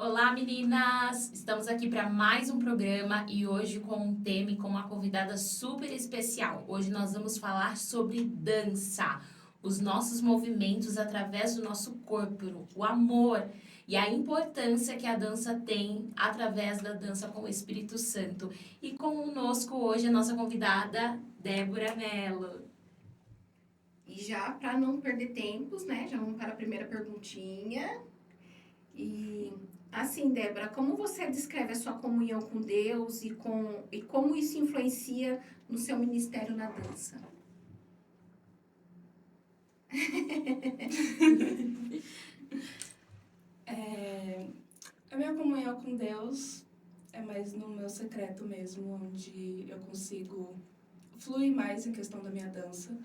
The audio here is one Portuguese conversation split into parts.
Olá, meninas! Estamos aqui para mais um programa e hoje com um tema e com uma convidada super especial. Hoje nós vamos falar sobre dança, os nossos movimentos através do nosso corpo, o amor e a importância que a dança tem através da dança com o Espírito Santo. E conosco hoje a nossa convidada, Débora Mello. E já para não perder tempos, né? Já vamos para a primeira perguntinha. E assim, Débora, como você descreve a sua comunhão com Deus e como isso influencia no seu ministério na dança? A minha comunhão com Deus é mais no meu secreto mesmo, onde eu consigo fluir mais em questão da minha dança,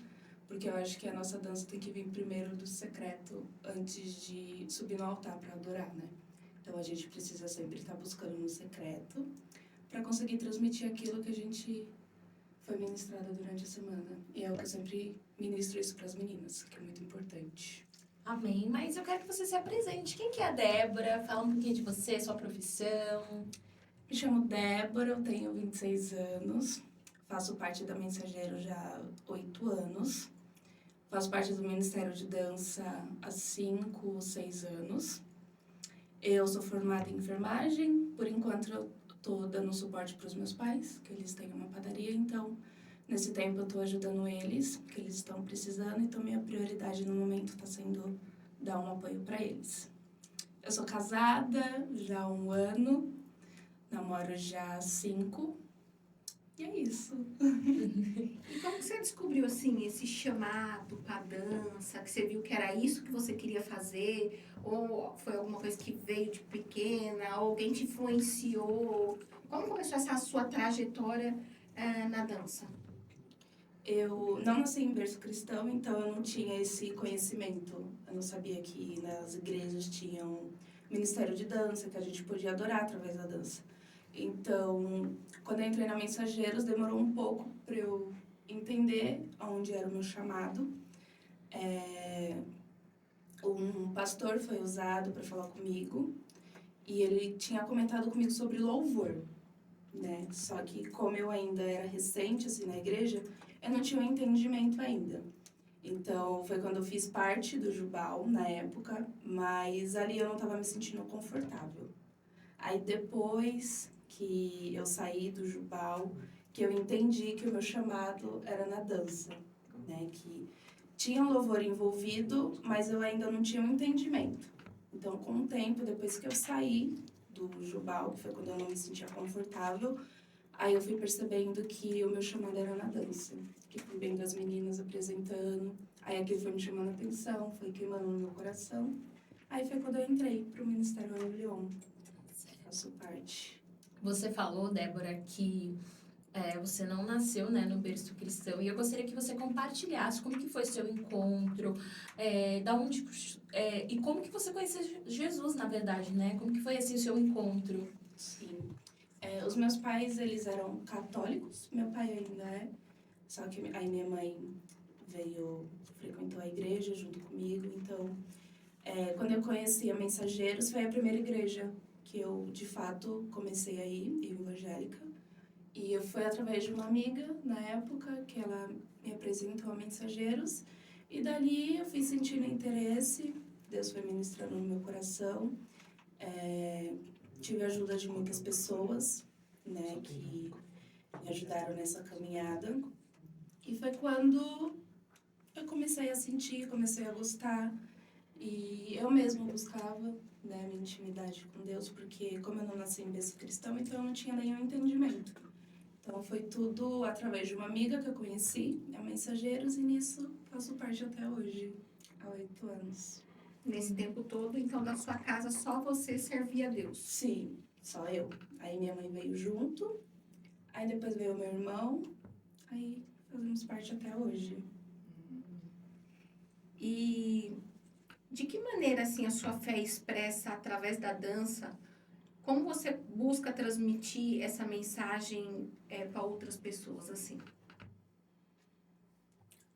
porque eu acho que a nossa dança tem que vir primeiro do secreto antes de subir no altar para adorar, né? Então a gente precisa sempre estar buscando no secreto para conseguir transmitir aquilo que a gente foi ministrada durante a semana. E é o que eu sempre ministro isso para as meninas, que é muito importante. Amém. Mas eu quero que você se apresente. Quem que é a Débora? Fala um pouquinho de você, sua profissão. Me chamo Débora, eu tenho 26 anos, faço parte da Mensageiro já há 8 anos, faço parte do Ministério de Dança há 5, 6 anos. Eu sou formada em enfermagem, por enquanto eu estou dando suporte para os meus pais, que eles têm uma padaria, então nesse tempo eu estou ajudando eles, que eles estão precisando, então minha prioridade no momento está sendo dar um apoio para eles. Eu sou casada já há 1 ano, namoro já há 5, e é isso. E como que você descobriu assim esse chamado para dança, que você viu que era isso que você queria fazer, ou foi alguma coisa que veio de pequena, ou alguém te influenciou? Como começou essa sua trajetória na dança? Eu não nasci em berço cristão, então eu não tinha esse conhecimento. Eu não sabia que nas igrejas tinham ministério de dança, que a gente podia adorar através da dança. Então, quando eu entrei na Mensageiros, demorou um pouco para eu entender onde era o meu chamado. Um pastor foi usado para falar comigo e ele tinha comentado comigo sobre louvor, né? Só que como eu ainda era recente assim na igreja, eu não tinha um entendimento ainda. Então, foi quando eu fiz parte do Jubal, na época, mas ali eu não estava me sentindo confortável. Aí, depois que eu saí do Jubal, que eu entendi que o meu chamado era na dança, né? Que tinha um louvor envolvido, mas eu ainda não tinha um entendimento. Então, com o tempo, depois que eu saí do Jubal, que foi quando eu não me sentia confortável, aí eu fui percebendo que o meu chamado era na dança, que fui vendo as meninas apresentando, aí aquilo foi me chamando a atenção, foi queimando no meu coração. Aí foi quando eu entrei pro Ministério Ana Leon, faço parte. Você falou, Débora, que você não nasceu, né, no berço cristão. E eu gostaria que você compartilhasse como que foi seu encontro, da onde, e como que você conheceu Jesus, na verdade, né? Como que foi, assim, o seu encontro? Sim. Os meus pais, eles eram católicos, meu pai ainda é, só que aí minha mãe frequentou a igreja junto comigo, então, quando eu conheci a Mensageiros, foi a primeira igreja que eu, de fato, comecei a ir evangélica, e foi através de uma amiga, na época, que ela me apresentou a Mensageiros, e dali eu fui sentindo interesse, Deus foi ministrando no meu coração, tive a ajuda de muitas pessoas, né, que me ajudaram nessa caminhada. E foi quando eu comecei a sentir, comecei a gostar. E eu mesma buscava, né, minha intimidade com Deus, porque como eu não nasci em berço cristão, então eu não tinha nenhum entendimento. Então foi tudo através de uma amiga que eu conheci, a Mensageiros, e nisso faço parte até hoje, há 8 anos. Nesse tempo todo, então, da sua casa, só você servia a Deus? Sim, só eu. Aí minha mãe veio junto, aí depois veio meu irmão, aí fazemos parte até hoje. E de que maneira, assim, a sua fé é expressa através da dança? Como você busca transmitir essa mensagem para outras pessoas, assim?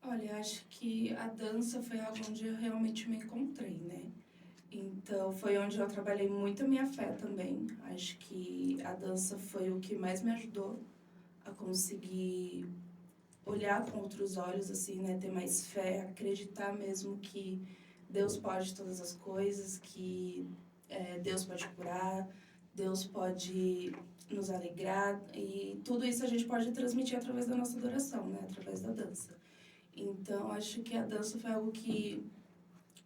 Olha, acho que a dança foi algo onde eu realmente me encontrei, né? Então, foi onde eu trabalhei muito a minha fé também. Acho que a dança foi o que mais me ajudou a conseguir olhar com outros olhos, assim, né? Ter mais fé, acreditar mesmo que Deus pode todas as coisas, que Deus pode curar, Deus pode nos alegrar. E tudo isso a gente pode transmitir através da nossa adoração, né? Através da dança. Então, acho que a dança foi algo que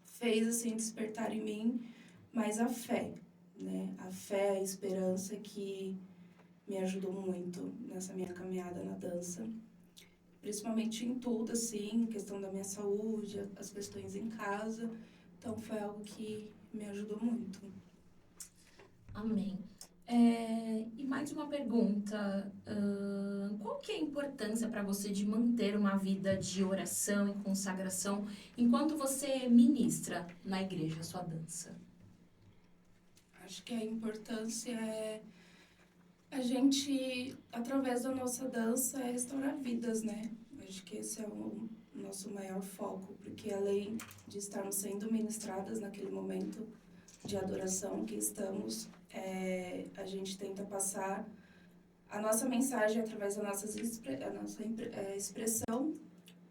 fez, assim, despertar em mim mais a fé, né? A fé, a esperança que me ajudou muito nessa minha caminhada na dança. Principalmente em tudo, assim, questão da minha saúde, as questões em casa. Então, foi algo que me ajudou muito. Amém. E mais uma pergunta. Qual que é a importância para você de manter uma vida de oração e consagração enquanto você ministra na igreja a sua dança? Acho que a importância é a gente, através da nossa dança, restaurar vidas, né? Acho que esse é o nosso maior foco, porque além de estarmos sendo ministradas naquele momento de adoração que estamos, a gente tenta passar a nossa mensagem através da nossa expressão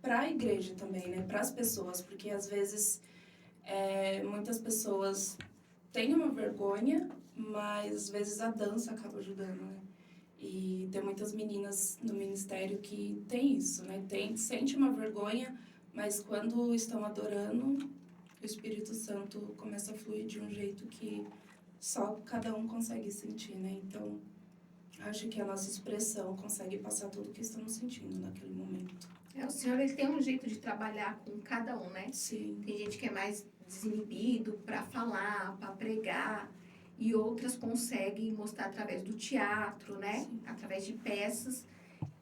para a igreja também, né? Para as pessoas, porque às vezes muitas pessoas têm uma vergonha, mas às vezes a dança acaba ajudando, né? E tem muitas meninas no ministério que tem isso, né? Sente uma vergonha, mas quando estão adorando, o Espírito Santo começa a fluir de um jeito que só cada um consegue sentir, né? Então, acho que a nossa expressão consegue passar tudo o que estamos sentindo naquele momento. O Senhor, ele tem um jeito de trabalhar com cada um, né? Sim. Tem gente que é mais desinibido para falar, para pregar, e outras conseguem mostrar através do teatro, né? Sim. Através de peças.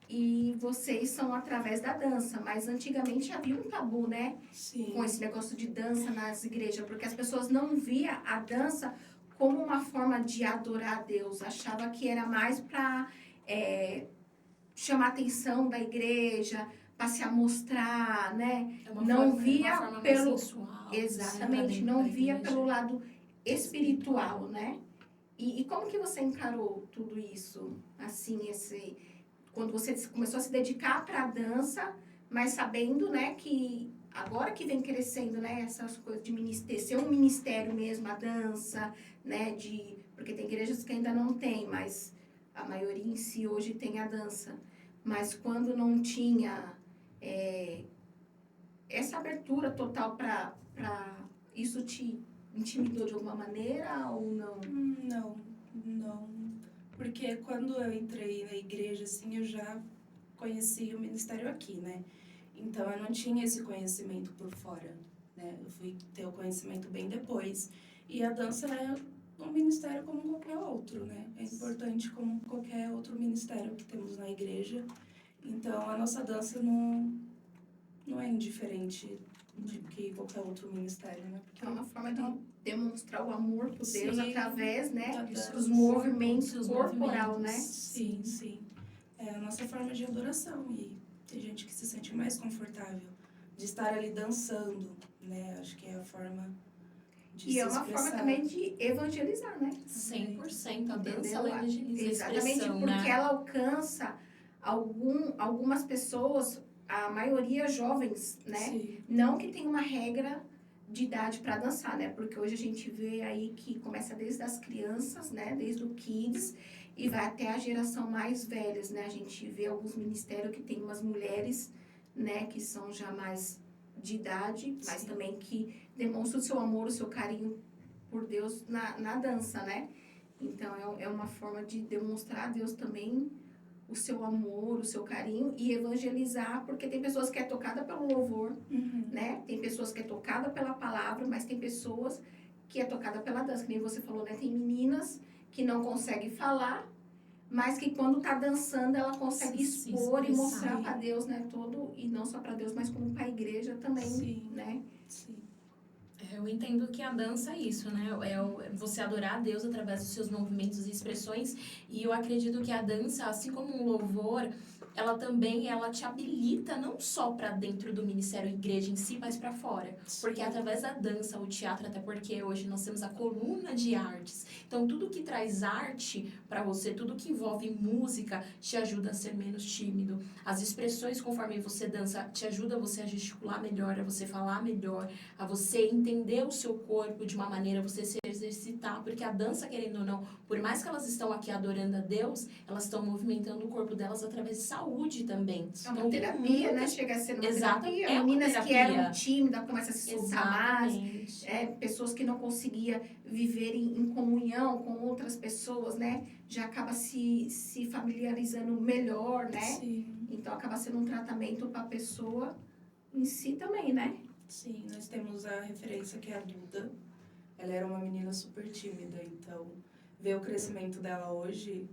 E vocês são através da dança, mas antigamente havia um tabu, né? Sim. Com esse negócio de dança nas igrejas, porque as pessoas não via a dança como uma forma de adorar a Deus, achava que era mais para chamar a atenção da igreja, para se amostrar, né? Não via uma forma pelo mais sensual, exatamente, né, não da via igreja. pelo lado espiritual, né? E como que você encarou tudo isso? Assim, quando você começou a se dedicar para a dança, mas sabendo, né, que agora que vem crescendo, né, essas coisas de ministério, ser um ministério mesmo, a dança, né, porque tem igrejas que ainda não tem, mas a maioria em si hoje tem a dança. Mas quando não tinha essa abertura total para isso te intimidou de alguma maneira ou não? Não. Porque quando eu entrei na igreja, assim, eu já conhecia o ministério aqui, né? Então, eu não tinha esse conhecimento por fora, né? Eu fui ter o conhecimento bem depois. E a dança é um ministério como qualquer outro, né? É importante como qualquer outro ministério que temos na igreja. Então, a nossa dança não é indiferente de que qualquer outro ministério, né? É uma forma de demonstrar o amor por Deus Sim, através, né, dos dos movimentos seus corporal, movimentos. né? Sim. É a nossa forma de adoração e tem gente que se sente mais confortável de estar ali dançando, né? Acho que é a forma de E se é uma expressar. forma também de evangelizar, né? 100%. A dança, Entendeu? ela evangeliza a Exatamente, expressão, porque né? ela alcança algumas pessoas, a maioria jovens, né? Sim. Não que tenha uma regra de idade para dançar, né? Porque hoje a gente vê aí que começa desde as crianças, né? Desde o kids e vai até a geração mais velhas, né? A gente vê alguns ministérios que tem umas mulheres, né? Que são já mais de idade, mas Sim. também que demonstram o seu amor, o seu carinho por Deus na dança, né? Então, é uma forma de demonstrar a Deus também o seu amor, o seu carinho e evangelizar, porque tem pessoas que é tocada pelo louvor, né? Tem pessoas que é tocada pela palavra, mas tem pessoas que é tocada pela dança, que nem você falou, né? Tem meninas que não conseguem falar, mas que quando tá dançando ela consegue Se expor e expressar. mostrar para Deus, né? E não só para Deus, mas como para a igreja também, Sim. né? Sim. Eu entendo que a dança é isso, né? É você adorar a Deus através dos seus movimentos e expressões. E eu acredito que a dança, assim como o louvor, ela também ela te habilita não só para dentro do ministério igreja em si, mas para fora. Porque através da dança, o teatro, até porque hoje nós temos a coluna de artes. Então, tudo que traz arte para você, tudo que envolve música, te ajuda a ser menos tímido. As expressões conforme você dança te ajuda você a gesticular melhor, a você falar melhor, a você entender o seu corpo de uma maneira, você se exercitar, porque a dança, querendo ou não, por mais que elas estão aqui adorando a Deus, elas estão movimentando o corpo delas através de saúde também. É uma Então, terapia, né? Chega a ser uma Exatamente, terapia. é uma Meninas que terapia. eram tímidas começam a se soltar mais. Exatamente. Pessoas que não conseguiam viver em comunhão com outras pessoas, né? Já acaba se familiarizando melhor, né? Sim. Então, acaba sendo um tratamento para a pessoa em si também, né? Sim, nós temos a referência que é a Duda. Ela era uma menina super tímida, então ver o crescimento dela hoje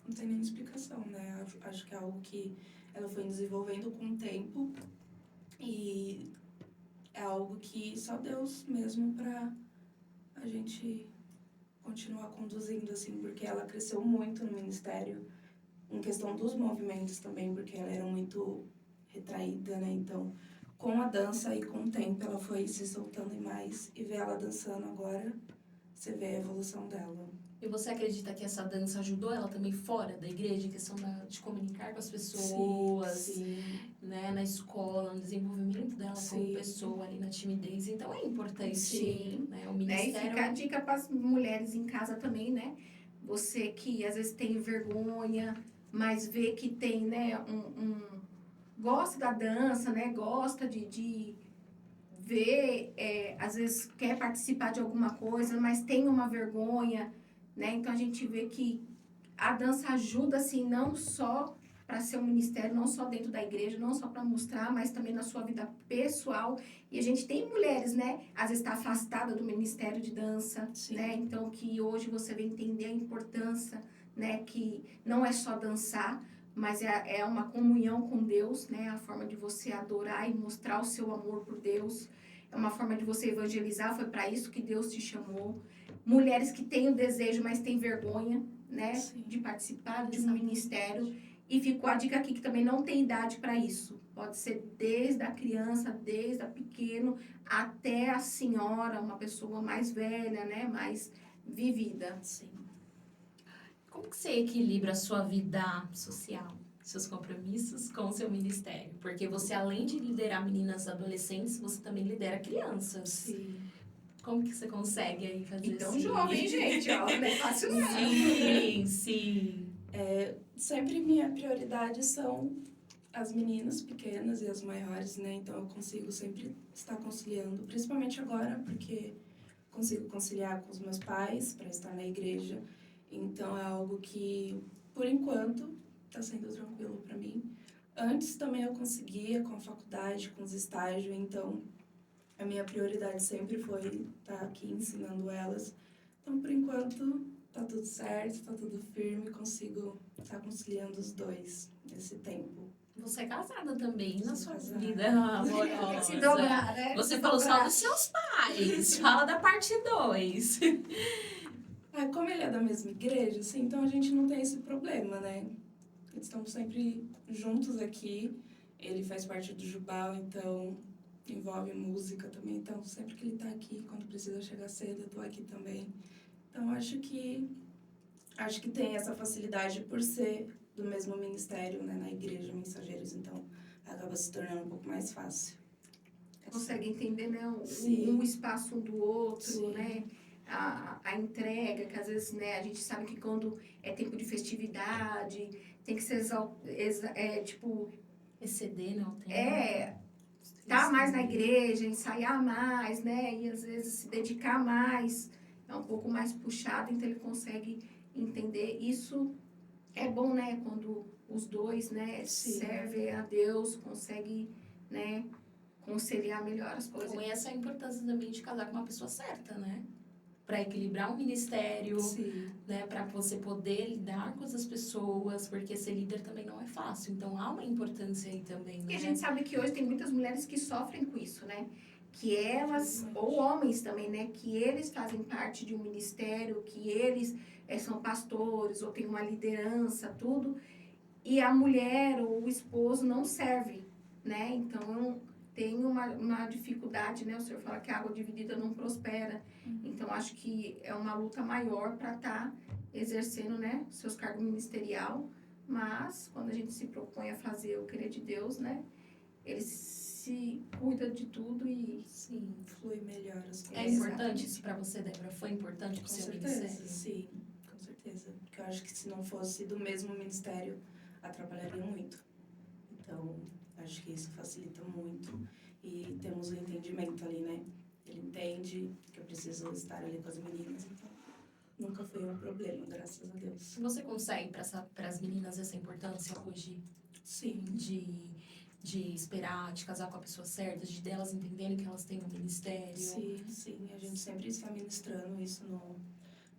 não tem nem explicação, né? Acho que é algo que ela foi desenvolvendo com o tempo e é algo que só Deus mesmo pra a gente continuar conduzindo, assim, porque ela cresceu muito no ministério, em questão dos movimentos também, porque ela era muito retraída, né? Então, com a dança e com o tempo, ela foi se soltando mais. E ver ela dançando agora, você vê a evolução dela. E você acredita que essa dança ajudou ela também fora da igreja, em questão de comunicar com as pessoas, Sim. né, na escola, no desenvolvimento dela como Sim. pessoa ali na timidez? Então é importante, Sim. né, o Né? E ministério. fica a dica para as mulheres em casa também, né? Você que às vezes tem vergonha, mas vê que tem, né, gosta da dança, né? Gosta de ver, às vezes quer participar de alguma coisa, mas tem uma vergonha, né? Então a gente vê que a dança ajuda, assim, não só para ser um ministério, não só dentro da igreja, não só para mostrar, mas também na sua vida pessoal. E a gente tem mulheres, né? Às vezes está afastada do ministério de dança, Sim. né? Então que hoje você vai entender a importância, né? Que não é só dançar, mas é uma comunhão com Deus, né? A forma de você adorar e mostrar o seu amor por Deus. É uma forma de você evangelizar, foi para isso que Deus te chamou. Mulheres que têm o desejo, mas têm vergonha, né? Sim. De participar de um Exatamente. ministério. E ficou a dica aqui que também não tem idade para isso. Pode ser desde a criança, desde a pequeno, até a senhora, uma pessoa mais velha, né? Mais vivida. Sim. Como que você equilibra a sua vida social, seus compromissos com o seu ministério? Porque você, além de liderar meninas e adolescentes, você também lidera crianças. Sim. Como que você consegue aí fazer Então, assim? jovem, gente, ó, não é fácil não. Sim, sim. Sempre minha prioridade são as meninas pequenas e as maiores, né? Então eu consigo sempre estar conciliando, principalmente agora, porque consigo conciliar com os meus pais para estar na igreja. Então é algo que, por enquanto, está sendo tranquilo para mim. Antes também eu conseguia com a faculdade, com os estágios, então a minha prioridade sempre foi estar aqui ensinando elas. Então, por enquanto, tá tudo certo, tá tudo firme, consigo estar conciliando os dois nesse tempo. Você é casada também na Sou sua casada. vida Tem amorosa. que se dobrar, né? Você Se falou só dobrar. dos seus pais. Fala da parte 2. Como ele é da mesma igreja, assim, então a gente não tem esse problema, né? Eles estão sempre juntos aqui. Ele faz parte do Jubal, então envolve música também. Então, sempre que ele tá aqui, quando precisa chegar cedo, eu tô aqui também. Então, acho que tem essa facilidade por ser do mesmo ministério, né, na igreja, mensageiros, então acaba se tornando um pouco mais fácil. Consegue entender, né? Sim. Um espaço um do outro, Sim. né? A entrega, que às vezes, né, a gente sabe que quando é tempo de festividade, tem que ser tipo, Exceder, não tem. estar mais na igreja, ensaiar mais, né? E às vezes se dedicar mais, é um pouco mais puxado, então ele consegue entender. Isso é bom, né? Quando os dois, né, Sim. servem a Deus, conseguem, né, conciliar melhor as coisas. Então, essa é a importância também de casar com uma pessoa certa, né? Para equilibrar o ministério, Sim. né? Para você poder lidar com essas pessoas, porque ser líder também não é fácil. Então, há uma importância aí também, né? E a gente sabe que hoje tem muitas mulheres que sofrem com isso, né? Que elas, Infelizmente. ou homens também, né? Que eles fazem parte de um ministério, que eles são pastores, ou têm uma liderança, tudo. e a mulher ou o esposo não serve, né? Então, tem uma dificuldade, né? O senhor fala que a água dividida não prospera. Então, acho que é uma luta maior para estar exercendo, né, seus cargos ministerial. Mas, quando a gente se propõe a fazer o querer de Deus, né? Ele se cuida de tudo e... Sim, flui melhor as coisas. É importante isso para você, Débora? Foi importante Com para o seu certeza, ministério? sim, com certeza. Porque eu acho que se não fosse do mesmo ministério, atrapalharia muito. Então, acho que isso facilita muito. E temos o entendimento ali, né? Ele entende que eu preciso estar ali com as meninas, então nunca foi um problema, graças a Deus. Você consegue para as meninas essa importância hoje Sim, de esperar, de casar com a pessoa certa, de delas entenderem que elas têm um ministério? sim. A gente sempre está ministrando isso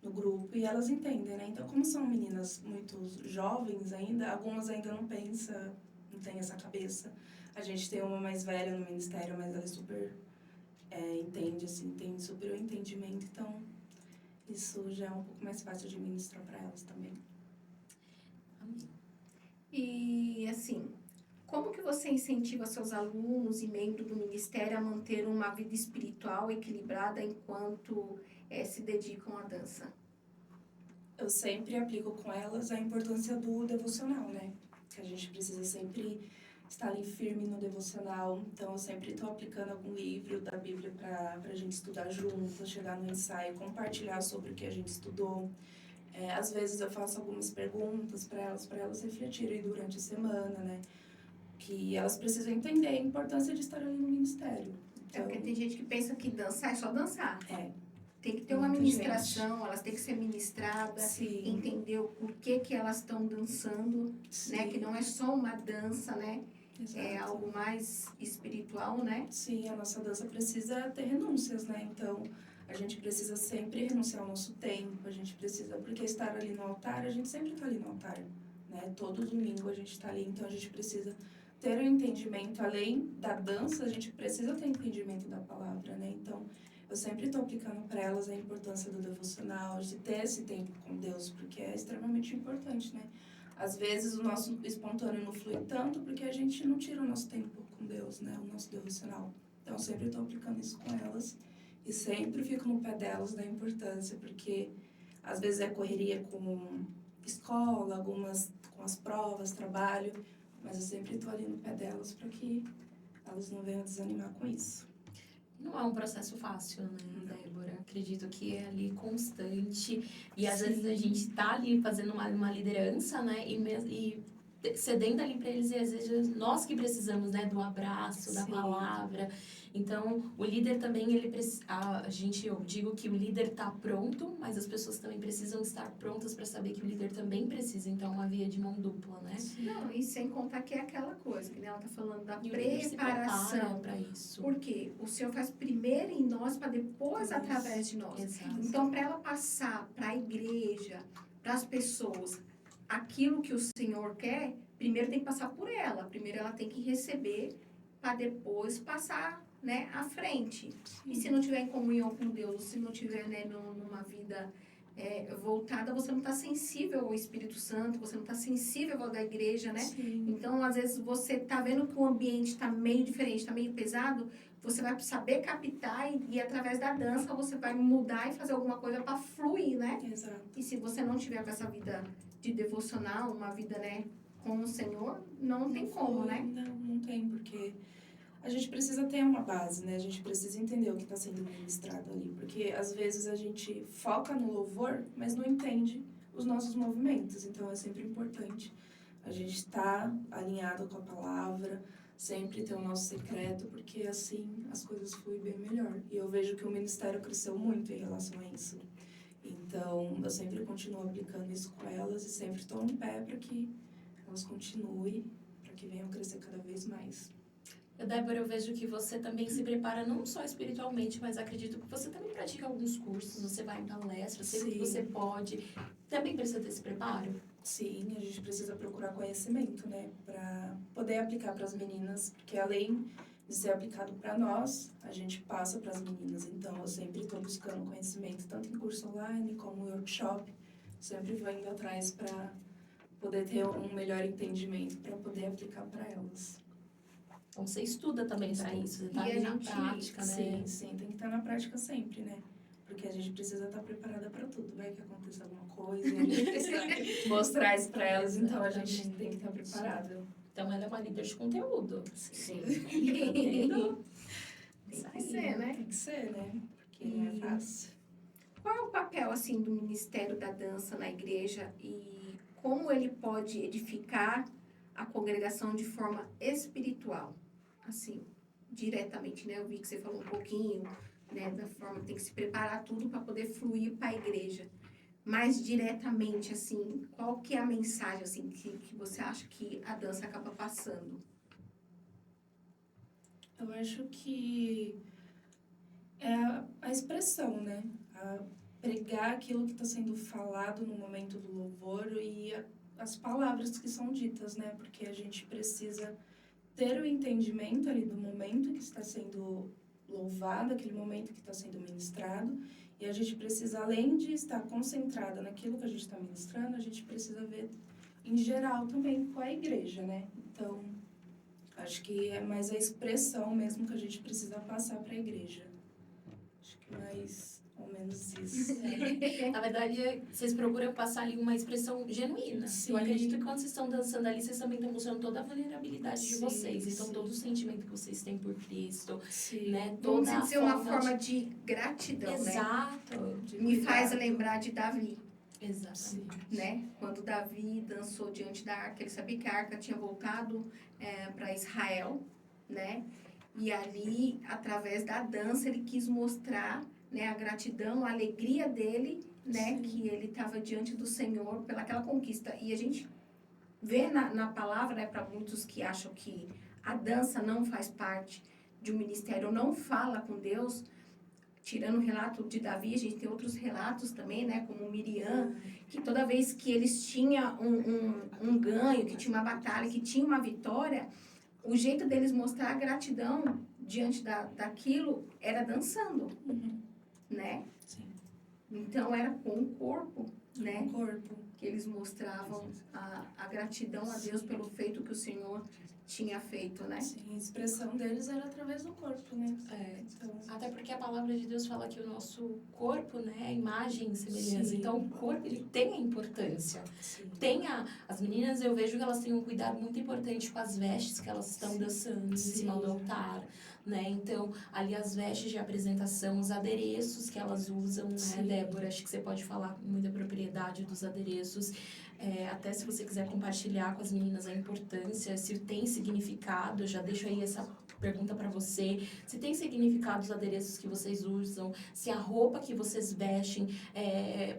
no grupo e elas entendem, né? Então, como são meninas muito jovens ainda, algumas ainda não pensam, não tem essa cabeça. A gente tem uma mais velha no ministério, mas ela é super entende, assim, tem super o entendimento, então isso já é um pouco mais fácil de ministrar para elas também. Amém. E, assim, como que você incentiva seus alunos e membros do ministério a manter uma vida espiritual equilibrada enquanto se dedicam à dança? Eu sempre aplico com elas a importância do devocional, né? Que a gente precisa sempre estar ali firme no devocional. Então, eu sempre estou aplicando algum livro da Bíblia para a gente estudar junto, chegar no ensaio, compartilhar sobre o que a gente estudou. Às vezes eu faço algumas perguntas para elas refletirem durante a semana, né? Que elas precisam entender a importância de estar ali no ministério. É porque tem gente que pensa que dançar é só dançar. Tem que ter uma Muita ministração, elas têm que ser ministradas, Sim, entender o porquê que elas estão dançando, sim, né? Que não é só uma dança, né? É exato. algo mais espiritual, né? Sim, a nossa dança precisa ter renúncias, né? Então, a gente precisa sempre renunciar ao nosso tempo, a gente precisa, porque estar ali no altar, a gente sempre está ali no altar, né? Todo domingo a gente está ali, então a gente precisa ter o entendimento, além da dança, a gente precisa ter entendimento da palavra, né? Então, eu sempre estou aplicando para elas a importância do devocional, de ter esse tempo com Deus, porque é extremamente importante, né? Às vezes o nosso espontâneo não flui tanto porque a gente não tira o nosso tempo com Deus, né? O nosso devocional. Então, eu sempre estou aplicando isso com elas e sempre fico no pé delas da importância, porque às vezes é correria com escola, algumas com as provas, trabalho, mas eu sempre estou ali no pé delas para que elas não venham desanimar com isso. Não é um processo fácil, né, Débora? Acredito que é ali constante. E às Sim. vezes a gente tá ali fazendo uma liderança, né? E cedendo ali para eles, e às vezes nós que precisamos, né, do abraço, da Sim. palavra. Então, o líder também, ele precisa. Eu digo que o líder tá pronto, mas as pessoas também precisam estar prontas para saber que o líder também precisa. Então, uma via de mão dupla, né? Não, e sem contar que é aquela coisa, que ela tá falando da E o líder se prepara preparação. para isso. Porque o Senhor faz primeiro em nós para depois Isso. através de nós. Exato. Então, para ela passar para a igreja, para as pessoas, aquilo que o Senhor quer, primeiro tem que passar por ela. Primeiro ela tem que receber para depois passar, né, à frente. E se não tiver em comunhão com Deus, se não tiver, né, numa vida voltada, você não está sensível ao Espírito Santo, você não está sensível ao da igreja, né? Sim. Então, às vezes, você tá vendo que o ambiente está meio diferente, está meio pesado, você vai saber captar e através da dança você vai mudar e fazer alguma coisa para fluir, né? Exato. E se você não tiver com essa vida de devocional, uma vida, né, com o Senhor, não tem como, né? Não tem, porque a gente precisa ter uma base, né? A gente precisa entender o que está sendo ministrado ali, porque às vezes a gente foca no louvor, mas não entende os nossos movimentos. Então é sempre importante a gente estar alinhado com a palavra, sempre ter o nosso secreto, porque assim as coisas fluem bem melhor. E eu vejo que o ministério cresceu muito em relação a isso. Então eu sempre continuo aplicando isso com elas e sempre estou no pé para que elas continuem, para que venham crescer cada vez mais. Débora, eu vejo que você também se prepara não só espiritualmente, mas acredito que você também pratica alguns cursos, você vai em palestras, sempre que você pode. Também precisa ter esse preparo? Sim, a gente precisa procurar conhecimento, né? Para poder aplicar para as meninas, porque além de ser aplicado para nós, a gente passa para as meninas. Então, eu sempre estou buscando conhecimento, tanto em curso online como em workshop. Sempre vou indo atrás para poder ter um melhor entendimento para poder aplicar para elas. Então você estuda também para isso, você tá E ali a na gente- prática, né? Sim, tem que estar na prática sempre, né? Porque a gente precisa estar preparada para tudo. Vai que aconteça alguma coisa e a gente precisa mostrar isso para elas, então a gente tem que estar preparada. Então ela é uma líder de conteúdo. Sim. Tá vendo? Tem que ser, né? Tem que ser, né? Porque não é fácil. Qual é o papel, assim, do Ministério da Dança na igreja e como ele pode edificar a congregação de forma espiritual? Assim, diretamente, né? Eu vi que você falou um pouquinho, né, da forma que tem que se preparar tudo para poder fluir para a igreja. Mais diretamente, assim, qual que é a mensagem, assim, que você acha que a dança acaba passando? Eu acho que é a expressão, né? Pregar aquilo que está sendo falado no momento do louvor e as palavras que são ditas, né? Porque a gente precisa ter o entendimento ali do momento que está sendo louvado, aquele momento que está sendo ministrado, e a gente precisa, além de estar concentrada naquilo que a gente está ministrando, a gente precisa ver em geral também com a igreja, né? Então, acho que é mais a expressão mesmo que a gente precisa passar para a igreja. Acho que mais ou menos isso. Na verdade, vocês procuram passar ali uma expressão genuína. Sim. Eu acredito que quando vocês estão dançando ali, vocês também estão mostrando toda a vulnerabilidade de Sim, vocês. Então, sim. todo o sentimento que vocês têm por Cristo, Sim. né? Vamos Toda a dizer uma forma de de... gratidão, né? Exato. Me faz lembrar de Davi, Exatamente. né? Quando Davi dançou diante da arca, ele sabia que a arca tinha voltado para Israel, né? E ali, através da dança, ele quis mostrar, né, a gratidão, a alegria dele, né? Sim. Que ele estava diante do Senhor pelaquela conquista. E a gente vê na palavra, né, para muitos que acham que a dança não faz parte de um ministério, não fala com Deus. Tirando o relato de Davi, a gente tem outros relatos também, né? Como Miriam, que toda vez que eles tinham um ganho, que tinha uma batalha, que tinha uma vitória, o jeito deles mostrar a gratidão diante daquilo era dançando, Uhum. né? Sim. Então era com o corpo, né? O corpo. Que eles mostravam a gratidão a Deus pelo feito que o Senhor tinha feito, né? Sim, a expressão deles era através do corpo, né? É. Então, Até porque a palavra de Deus fala que o nosso corpo, né, é imagem e semelhança. Sim. Então, o corpo, ele tem a importância. sim. As meninas, eu vejo que elas têm um cuidado muito importante com as vestes que elas estão dançando em cima do altar, né? Então, ali as vestes de apresentação, os adereços que elas usam, né, Sim. Débora? Acho que você pode falar com muita propriedade dos adereços. Até se você quiser compartilhar com as meninas a importância, se tem significado, eu já deixo aí essa pergunta para você. Se tem significado os adereços que vocês usam, se a roupa que vocês vestem,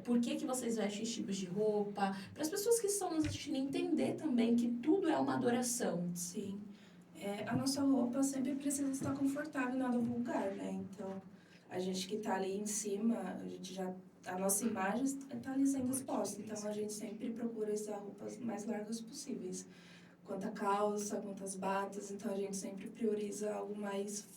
por que vocês vestem esses tipos de roupa, para as pessoas que estão nos assistindo entender também que tudo é uma adoração. Sim. A nossa roupa sempre precisa estar confortável e nada vulgar, né? Então, a gente que está ali em cima, a nossa imagem está ali sendo exposta. Então, a gente sempre procura usar roupas mais largas possíveis. Quanto a calça, quanto as batas. Então, a gente sempre prioriza algo mais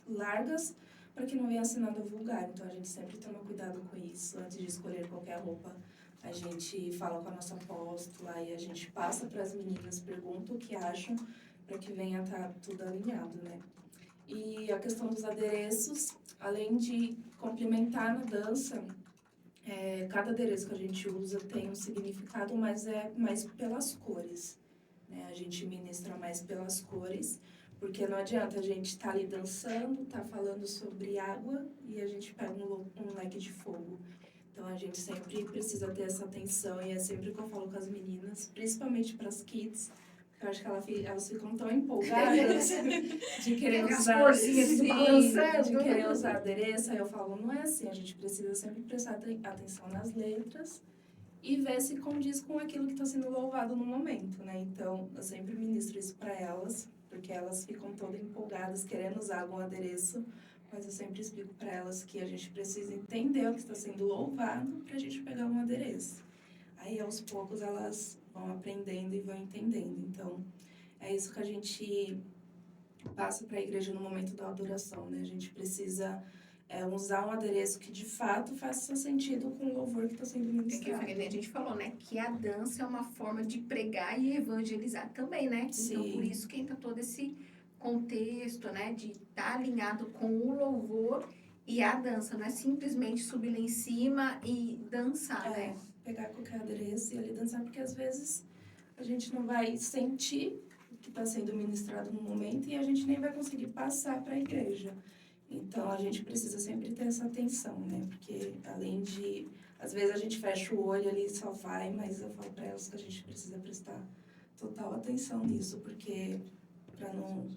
largas para que não venha ser nada vulgar. Então, a gente sempre toma cuidado com isso. Antes de escolher qualquer roupa, a gente fala com a nossa apóstola e a gente passa para as meninas, pergunta o que acham, para que venha estar tudo alinhado, né? E a questão dos adereços, além de complementar na dança, cada adereço que a gente usa tem um significado, mas é mais pelas cores, né? A gente ministra mais pelas cores, porque não adianta a gente estar ali dançando, estar falando sobre água e a gente pega um leque de fogo. Então, a gente sempre precisa ter essa atenção e é sempre que eu falo com as meninas, principalmente para as kids, eu acho que elas ficam tão empolgadas de querer usar, de querer usar adereço. Aí eu falo, não é assim, a gente precisa sempre prestar atenção nas letras e ver se condiz com aquilo que está sendo louvado no momento, né? Então, eu sempre ministro isso para elas, porque elas ficam todas empolgadas, querendo usar algum adereço, mas eu sempre explico para elas que a gente precisa entender o que está sendo louvado para a gente pegar um adereço. Aí, aos poucos, elas vão aprendendo e vão entendendo. Então, é isso que a gente passa para a igreja no momento da adoração, né? A gente precisa usar um adereço que de fato faça sentido com o louvor que está sendo É que ministrado. foi que a gente falou, né? Que a dança é uma forma de pregar e evangelizar também, né? Então, por Sim. isso que entra todo esse contexto, né? De estar alinhado com o louvor e a dança. Não é simplesmente subir lá em cima e dançar, né? Pegar qualquer adereço e ali dançar, porque às vezes a gente não vai sentir o que está sendo ministrado no momento e a gente nem vai conseguir passar para a igreja. Então, a gente precisa sempre ter essa atenção, né? Porque, além de... Às vezes, a gente fecha o olho ali e só vai, mas eu falo para elas que a gente precisa prestar total atenção nisso, porque... para não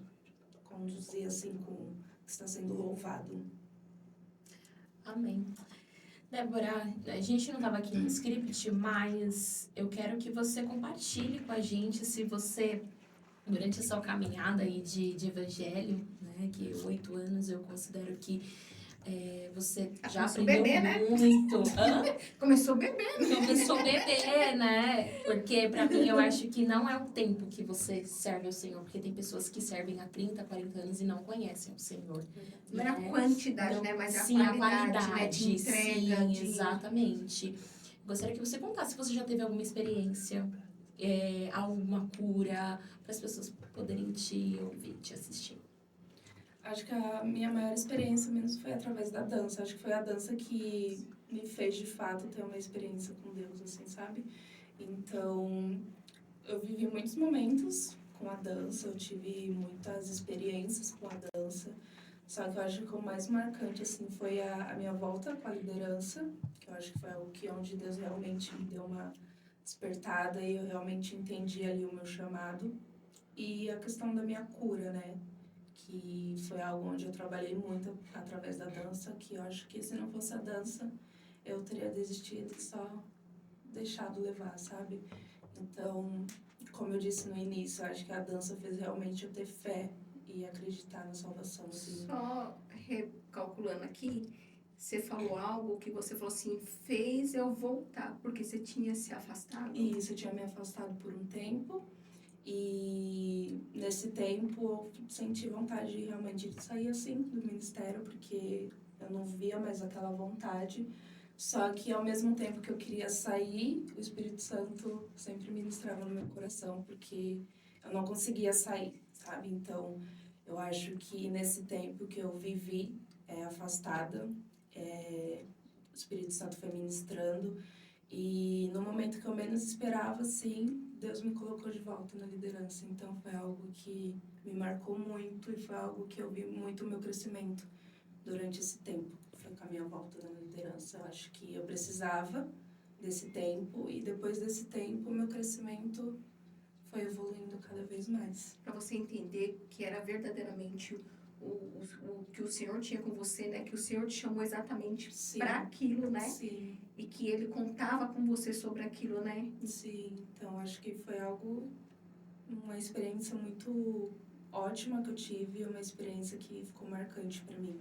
conduzir, assim, com o que está sendo louvado. Amém. Débora, a gente não estava aqui no script, mas eu quero que você compartilhe com a gente se você, durante a sua caminhada aí de evangelho, né, que 8 anos eu considero que você já Começou aprendeu bebê, né? muito. Começou bebê. Começou bebê, né? Porque pra mim eu acho que não é o tempo que você serve ao Senhor, porque tem pessoas que servem há 30, 40 anos e não conhecem o Senhor. Não é a né? quantidade, Não, né? Mas sim, a qualidade, né? De entrega. sim, exatamente. Gostaria que você contasse se você já teve alguma experiência, alguma cura, para as pessoas poderem te ouvir, te assistir. Acho que a minha maior experiência mesmo foi através da dança. Acho que foi a dança que me fez, de fato, ter uma experiência com Deus, assim, sabe? Então, eu vivi muitos momentos com a dança, eu tive muitas experiências com a dança. Só que eu acho que o mais marcante, assim, foi a minha volta com a liderança, que eu acho que foi algo que onde Deus realmente me deu uma despertada e eu realmente entendi ali o meu chamado. E a questão da minha cura, né? Que foi algo onde eu trabalhei muito através da dança, que eu acho que se não fosse a dança, eu teria desistido e só deixado levar, sabe? Então, como eu disse no início, eu acho que a dança fez realmente eu ter fé e acreditar na salvação, assim. Só recalculando aqui, você falou algo que você falou assim, fez eu voltar, porque você tinha se afastado. E isso, eu tinha me afastado por um tempo. E nesse tempo eu senti vontade realmente de sair assim do ministério, porque eu não via mais aquela vontade. Só que ao mesmo tempo que eu queria sair, o Espírito Santo sempre ministrava no meu coração, porque eu não conseguia sair, sabe? Então eu acho que nesse tempo que eu vivi afastada, o Espírito Santo foi ministrando. E no momento que eu menos esperava, assim, Deus me colocou de volta na liderança. Então foi algo que me marcou muito e foi algo que eu vi muito o meu crescimento durante esse tempo. Foi com a minha volta na liderança. Eu acho que eu precisava desse tempo e depois desse tempo o meu crescimento foi evoluindo cada vez mais. Para você entender que era verdadeiramente o que o Senhor tinha com você, né? Que o Senhor te chamou exatamente para aquilo, né? Sim. E que Ele contava com você sobre aquilo, né? Sim, então acho que foi uma experiência muito ótima que eu tive, uma experiência que ficou marcante para mim.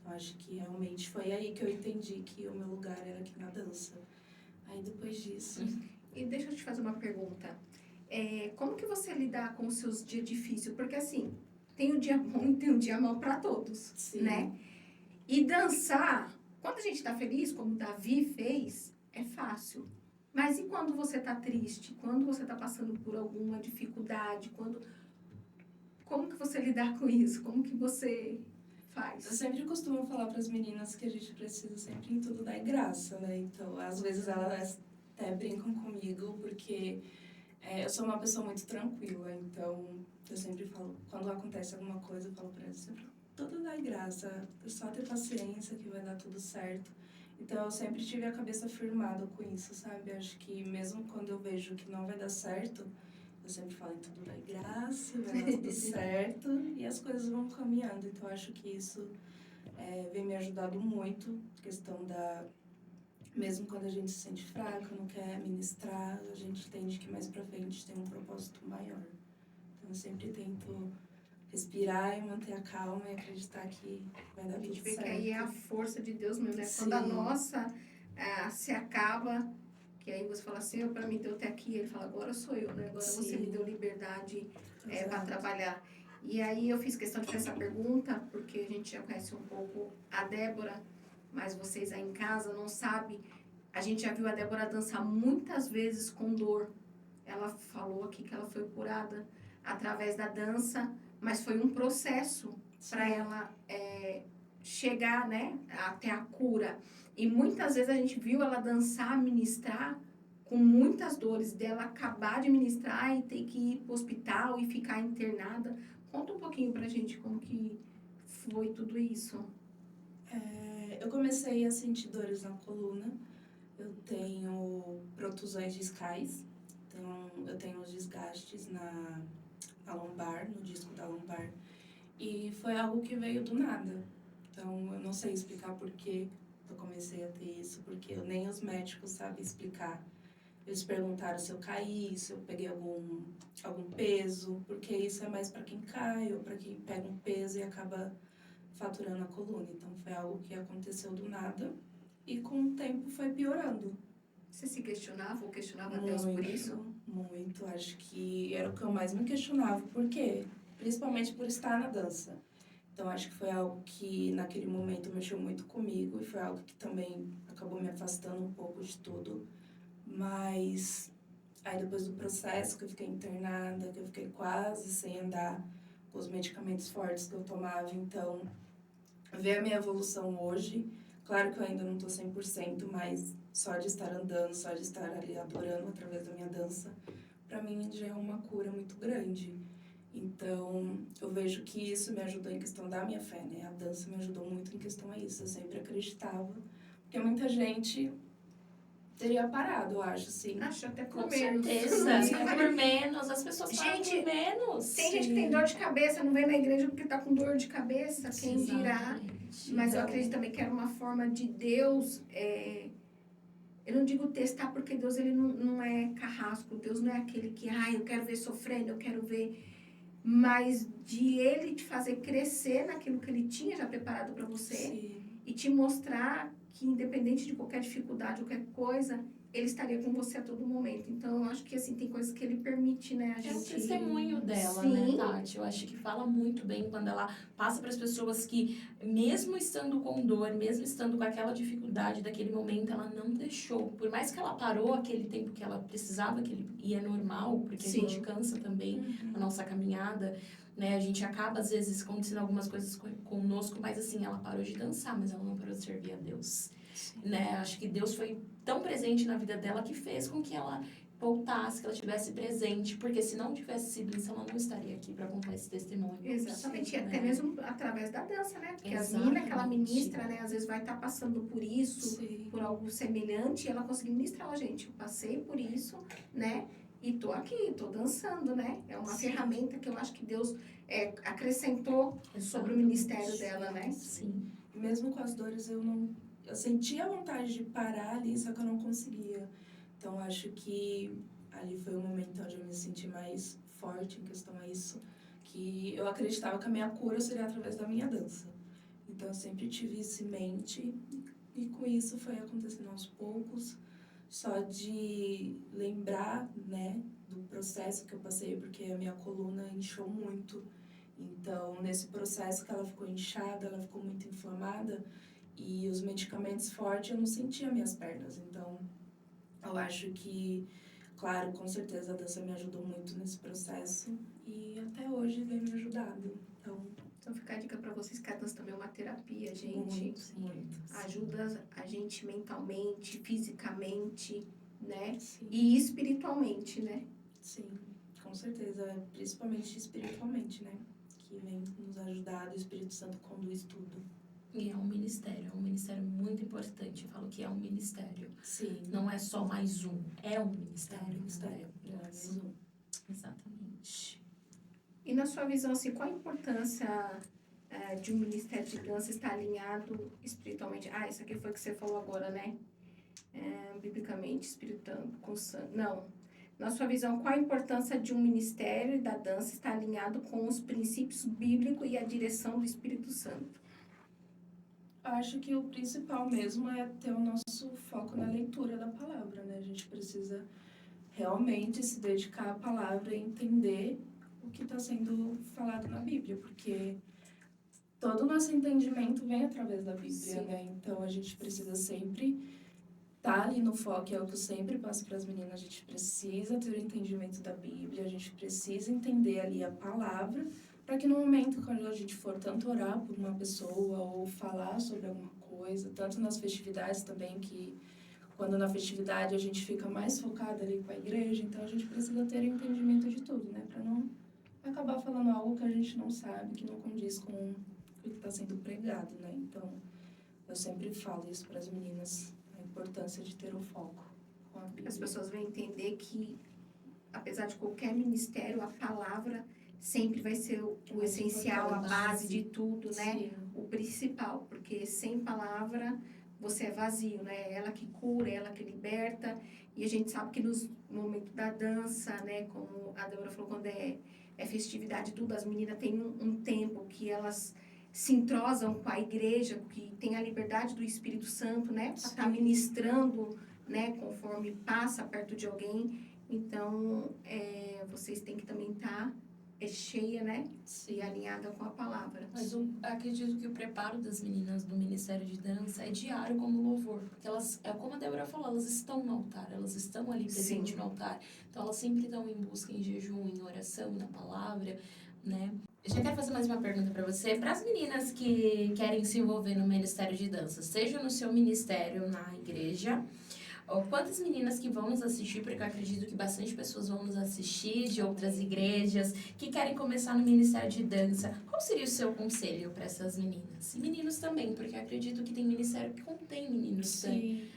Eu acho que realmente foi aí que eu entendi que o meu lugar era aqui na dança. Aí depois disso... E deixa eu te fazer uma pergunta. Como que você lidar com os seus dias difíceis? Porque assim, tem um dia bom e tem um dia mau para todos, Sim. né? E dançar, quando a gente tá feliz, como o Davi fez, é fácil. Mas e quando você tá triste? Quando você tá passando por alguma dificuldade? Como que você lidar com isso? Como que você faz? Eu sempre costumo falar para as meninas que a gente precisa sempre em tudo dar graça, né? Então, às vezes elas até brincam comigo, porque eu sou uma pessoa muito tranquila. Então, eu sempre falo, quando acontece alguma coisa, eu falo para elas sempre, tudo dá graça, é só ter paciência que vai dar tudo certo. Então, eu sempre tive a cabeça firmada com isso, sabe? Acho que mesmo quando eu vejo que não vai dar certo, eu sempre falo, tudo dá graça, vai dar tudo certo, e as coisas vão caminhando. Então, acho que isso vem me ajudando muito, questão da... Mesmo quando a gente se sente fraca, não quer ministrar, a gente entende que mais pra frente tem um propósito maior. Então, eu sempre tento respirar e manter a calma e acreditar que vai dar tudo certo. A gente vê que aí é a força de Deus mesmo, né? Sim. Quando a nossa se acaba, que aí você fala assim, para mim deu até aqui, ele fala, agora sou eu, né? Agora Sim. você me deu liberdade para trabalhar. E aí eu fiz questão de fazer essa pergunta, porque a gente já conhece um pouco a Débora, mas vocês aí em casa não sabem. A gente já viu a Débora dançar muitas vezes com dor. Ela falou aqui que ela foi curada através da dança, mas foi um processo para ela chegar, né, até a cura. E muitas vezes a gente viu ela dançar, ministrar, com muitas dores, dela acabar de ministrar e ter que ir para o hospital e ficar internada. Conta um pouquinho pra gente como que foi tudo isso. Eu comecei a sentir dores na coluna. Eu tenho protusões discais. Então, eu tenho os desgastes na lombar, no disco da lombar. E foi algo que veio do nada. Então, eu não sei explicar por que eu comecei a ter isso, porque nem os médicos sabem explicar. Eles perguntaram se eu caí, se eu peguei algum peso, porque isso é mais para quem cai ou para quem pega um peso e acaba faturando a coluna. Então, foi algo que aconteceu do nada e com o tempo foi piorando. Você se questionava ou questionava Deus por isso? Muito. Acho que era o que eu mais me questionava. Por quê? Principalmente por estar na dança. Então, acho que foi algo que naquele momento mexeu muito comigo e foi algo que também acabou me afastando um pouco de tudo. Mas aí depois do processo que eu fiquei internada, que eu fiquei quase sem andar com os medicamentos fortes que eu tomava, então ver a minha evolução hoje, claro que eu ainda não tô 100%, mas só de estar andando, só de estar ali adorando através da minha dança, pra mim já é uma cura muito grande. Então, eu vejo que isso me ajudou em questão da minha fé, né? A dança me ajudou muito em questão a isso, eu sempre acreditava, porque muita gente teria parado, eu acho, sim. Acho até por Com menos. certeza. Por menos. As pessoas falam Gente, por menos. Tem gente que tem dor de cabeça, não vem na igreja porque tá com dor de cabeça, quem dirá. Exatamente. Mas eu acredito também que era uma forma de Deus, eu não digo testar porque Deus ele não é carrasco, Deus não é aquele que, eu quero ver sofrendo, eu quero ver, mas de ele te fazer crescer naquilo que ele tinha já preparado para você. Sim. E te mostrar que independente de qualquer dificuldade, qualquer coisa, ele estaria com você a todo momento. Então, eu acho que, assim, tem coisas que ele permite, né, a gente... É o testemunho dela, Sim. né, Tati? Eu acho que fala muito bem quando ela passa para as pessoas que, mesmo estando com dor, mesmo estando com aquela dificuldade daquele momento, ela não deixou. Por mais que ela parou aquele tempo que ela precisava, e é normal, porque Sim. a gente cansa também a nossa caminhada, né? A gente acaba, às vezes, acontecendo algumas coisas conosco, mas assim, ela parou de dançar, mas ela não parou de servir a Deus. Né? Acho que Deus foi tão presente na vida dela que fez com que ela voltasse, que ela estivesse presente, porque se não tivesse sido isso, ela não estaria aqui para contar esse testemunho. Exatamente, e né? até mesmo através da dança, né? Porque as Exatamente. meninas que ela ministra, né, às vezes vai estar passando por isso, Sim. por algo semelhante, e ela conseguiu ministrar, ó, gente, eu passei por isso, né? E tô aqui, tô dançando, né? É uma ferramenta que eu acho que Deus acrescentou sobre o ministério dela, né? Sim. Mesmo com as dores, eu sentia vontade de parar ali, só que eu não conseguia. Então, acho que ali foi o momento onde eu me senti mais forte em questão a isso, que eu acreditava que a minha cura seria através da minha dança. Então, eu sempre tive isso em mente, e com isso foi acontecendo aos poucos, só de lembrar, né, do processo que eu passei, porque a minha coluna inchou muito. Então, nesse processo que ela ficou inchada, ela ficou muito inflamada, e os medicamentos fortes eu não sentia minhas pernas. Então, eu acho que, claro, com certeza a dança me ajudou muito nesse processo e até hoje vem me ajudando. Então fica a dica pra vocês que a dança também é uma terapia, gente. Muito. Ajuda a gente mentalmente, fisicamente, né? Sim. E espiritualmente, né? Sim, com certeza. Principalmente espiritualmente, né? Que vem nos ajudar, o Espírito Santo conduz tudo. E é um ministério muito importante. Eu falo que é um ministério. Sim. Não é só mais um, é um ministério. É um ministério. Não é Mais um. Exatamente. E na sua visão, assim, qual a importância de um ministério de dança estar alinhado espiritualmente? Isso aqui foi o que você falou agora, né? Biblicamente, espiritual, com sangue. Não. Na sua visão, qual a importância de um ministério da dança estar alinhado com os princípios bíblicos e a direção do Espírito Santo? Acho que o principal mesmo é ter o nosso foco na leitura da palavra, né? A gente precisa realmente se dedicar à palavra e entender o que está sendo falado na Bíblia, porque todo o nosso entendimento vem através da Bíblia, Sim. né? Então, a gente precisa sempre estar ali no foco, é o que eu sempre passo para as meninas, a gente precisa ter o entendimento da Bíblia, a gente precisa entender ali a palavra, para que no momento quando a gente for tanto orar por uma pessoa ou falar sobre alguma coisa, tanto nas festividades também, que quando na festividade a gente fica mais focada ali com a igreja, então a gente precisa ter o entendimento de tudo, né? Para não acabar falando algo que a gente não sabe, que não condiz com o que está sendo pregado, né? Então, eu sempre falo isso para as meninas, a importância de ter um foco com a Bíblia. As pessoas vão entender que, apesar de qualquer ministério, a palavra sempre vai ser o Mais essencial, a importante. base de tudo, né? Sim, O principal, porque sem palavra você é vazio, né? É ela que cura, é ela que liberta. E a gente sabe que nos momentos da dança, né? Como a Débora falou, quando é festividade e tudo, as meninas têm um tempo que elas se entrosam com a igreja, que tem a liberdade do Espírito Santo, né? Para estar Sim. ministrando, né? Conforme passa perto de alguém. Então, vocês têm que também estar cheia, né? E alinhada com a palavra. Mas eu acredito que o preparo das meninas do Ministério de Dança é diário como louvor. Porque elas, é como a Débora falou, elas estão no altar, elas estão ali presentes Sim. no altar. Então elas sempre estão em busca, em jejum, em oração, na palavra, né? Eu já quero fazer mais uma pergunta para você. Para as meninas que querem se envolver no Ministério de Dança, seja no seu ministério, na igreja, ou quantas meninas que vão nos assistir, porque eu acredito que bastante pessoas vão nos assistir de outras igrejas, que querem começar no Ministério de Dança. Qual seria o seu conselho para essas meninas? E meninos também, porque eu acredito que tem ministério que contém meninos, né?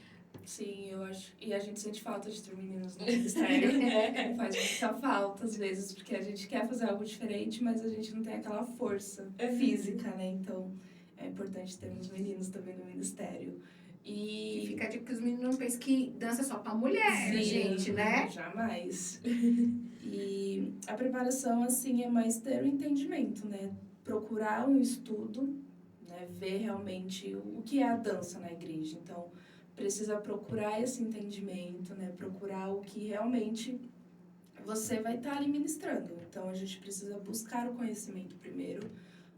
sim, eu acho. E a gente sente falta de ter meninos no ministério, né? Faz muita falta, às vezes, porque a gente quer fazer algo diferente, mas a gente não tem aquela força física, né? Então, é importante termos meninos também no ministério. E E fica a dica que os meninos não pensem que dança é só pra mulher, sim, gente, né? jamais. E a preparação, assim, é mais ter o entendimento, né? Procurar um estudo, né? Ver realmente o que é a dança na igreja. Então, precisa procurar esse entendimento, né? Procurar o que realmente você vai estar ali ministrando. Então, a gente precisa buscar o conhecimento primeiro,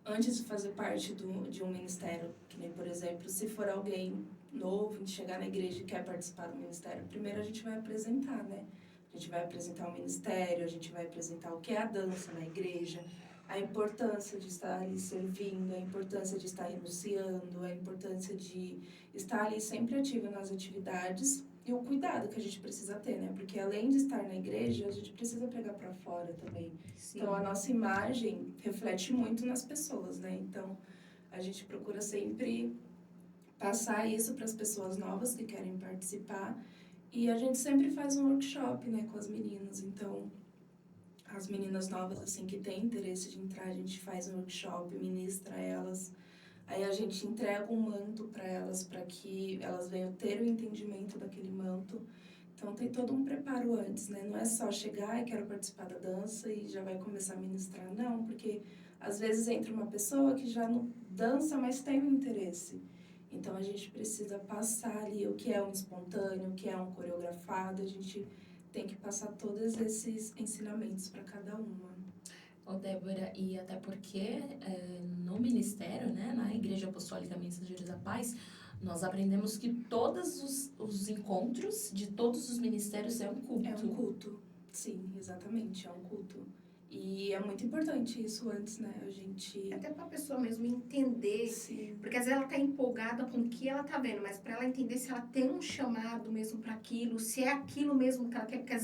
antes de fazer parte de um ministério. Que nem, por exemplo, se for alguém novo, de chegar na igreja e quer participar do ministério, primeiro a gente vai apresentar, né? A gente vai apresentar o ministério, a gente vai apresentar o que é a dança na igreja, a importância de estar ali servindo, a importância de estar renunciando, a importância de estar ali sempre ativa nas atividades e o cuidado que a gente precisa ter, né? Porque além de estar na igreja, a gente precisa pegar para fora também. Sim. Então, a nossa imagem reflete muito nas pessoas, né? Então, a gente procura sempre passar isso para as pessoas novas que querem participar. E a gente sempre faz um workshop, né, com as meninas. Então, as meninas novas, assim, que têm interesse de entrar, a gente faz um workshop, ministra elas. Aí a gente entrega um manto para elas, para que elas venham ter o entendimento daquele manto. Então, tem todo um preparo antes, né? Não é só chegar e quero participar da dança e já vai começar a ministrar, não. Porque, às vezes, entra uma pessoa que já não dança, mas tem um interesse. Então, a gente precisa passar ali o que é um espontâneo, o que é um coreografado. A gente tem que passar todos esses ensinamentos para cada uma. Ô, Débora, e até porque no ministério, né, na Igreja Apostólica Mensageiros da Paz, nós aprendemos que todos os encontros de todos os ministérios é um culto. É um culto, sim, exatamente, é um culto. E é muito importante isso antes, né? A gente... Até pra pessoa mesmo entender. Sim. Porque às vezes ela tá empolgada com o que ela tá vendo, mas para ela entender se ela tem um chamado mesmo para aquilo, se é aquilo mesmo que ela quer, porque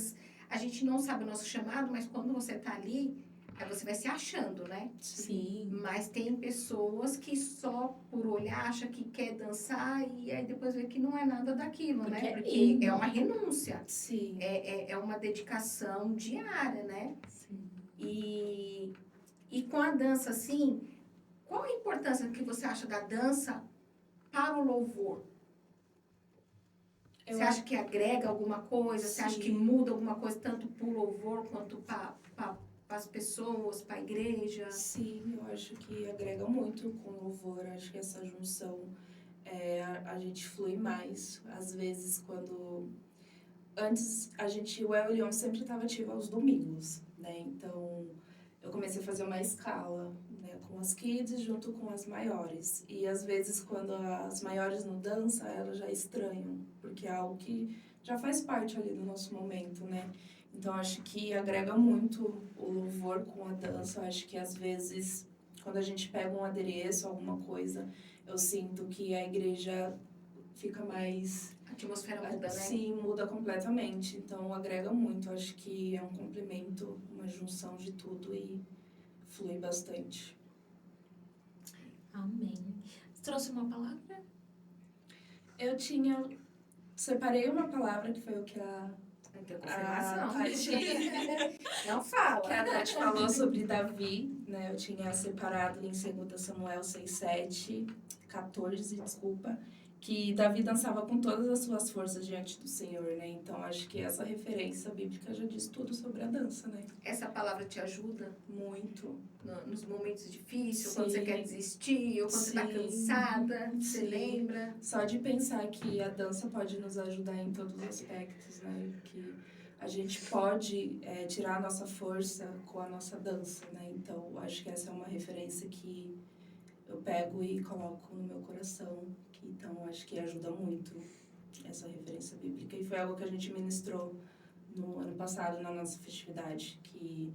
a gente não sabe o nosso chamado, mas quando você tá ali, aí você vai se achando, né? Sim. Mas tem pessoas que só por olhar acha que quer dançar e aí depois vê que não é nada daquilo, Porque né? é Porque lindo. é uma renúncia, Sim. é uma dedicação diária, né? Sim. E com a dança, assim, qual a importância que você acha da dança para o louvor? Você acha que agrega alguma coisa? Você acha que muda alguma coisa tanto para o louvor quanto para as pessoas, para a igreja? Sim, eu acho que agrega muito com o louvor. Acho que essa junção, a gente flui mais. Às vezes, quando... Antes, o El Elyon sempre estava ativo aos domingos, né? Então, eu comecei a fazer uma escala, né, com as kids junto com as maiores. E às vezes quando as maiores não dançam, elas já estranham, porque é algo que já faz parte ali do nosso momento, né? Então acho que agrega muito o louvor com a dança. Eu acho que às vezes quando a gente pega um adereço, alguma coisa, eu sinto que a igreja fica mais... A atmosfera muda, né? Sim, muda completamente. Então, agrega muito. Acho que é um complemento, uma junção de tudo e flui bastante. Amém. Você trouxe uma palavra? Eu separei uma palavra que foi o que a Confirmação. Tati, Não fala. que a Tati falou sobre Davi, né? Eu tinha separado em 2 Samuel 6:7, 14, desculpa, que Davi dançava com todas as suas forças diante do Senhor, né? Então, acho que essa referência bíblica já diz tudo sobre a dança, né? Essa palavra te ajuda Muito. nos momentos difíceis, Sim. quando você quer desistir, ou quando você está Sim. cansada, você Sim. lembra? Só de pensar que a dança pode nos ajudar em todos os aspectos, né? Que a gente pode tirar a nossa força com a nossa dança, né? Então, acho que essa é uma referência que eu pego e coloco no meu coração. Então, acho que ajuda muito essa referência bíblica. E foi algo que a gente ministrou no ano passado, na nossa festividade, que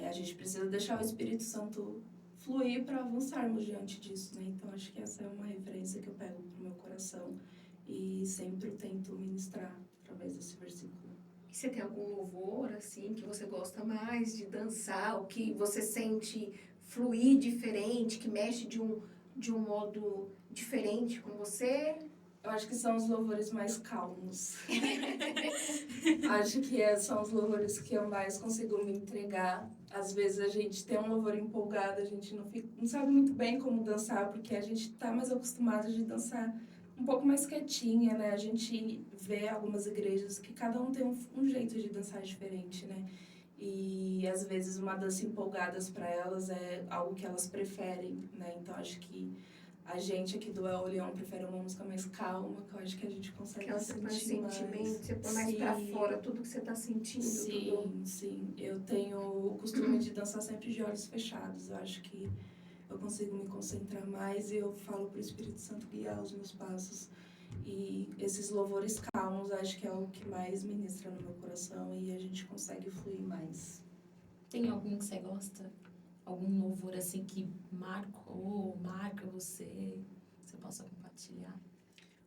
a gente precisa deixar o Espírito Santo fluir para avançarmos diante disso, né? Então, acho que essa é uma referência que eu pego pro meu coração e sempre tento ministrar através desse versículo. E você tem algum louvor, assim, que você gosta mais de dançar, ou que você sente fluir diferente, que mexe de um modo diferente com você? Eu acho que são os louvores mais calmos. Acho que são os louvores que eu mais consigo me entregar. Às vezes a gente tem um louvor empolgado, a gente não sabe muito bem como dançar, porque a gente está mais acostumado de dançar um pouco mais quietinha, né? A gente vê algumas igrejas que cada um tem um jeito de dançar diferente, né? E às vezes uma dança empolgada para elas é algo que elas preferem, né? Então acho que a gente aqui do El Leão prefere uma música mais calma, que eu acho que a gente consegue Que você põe sentir mais. sentimento, você põe mais pra fora tudo que você tá sentindo. Sim, tudo. sim. Eu tenho o costume de dançar sempre de olhos fechados. Eu acho que eu consigo me concentrar mais e eu falo pro Espírito Santo guiar os meus passos. E esses louvores calmos, acho que é o que mais ministra no meu coração e a gente consegue fluir mais. Tem algum que você gosta? Algum louvor assim que marca você possa compartilhar?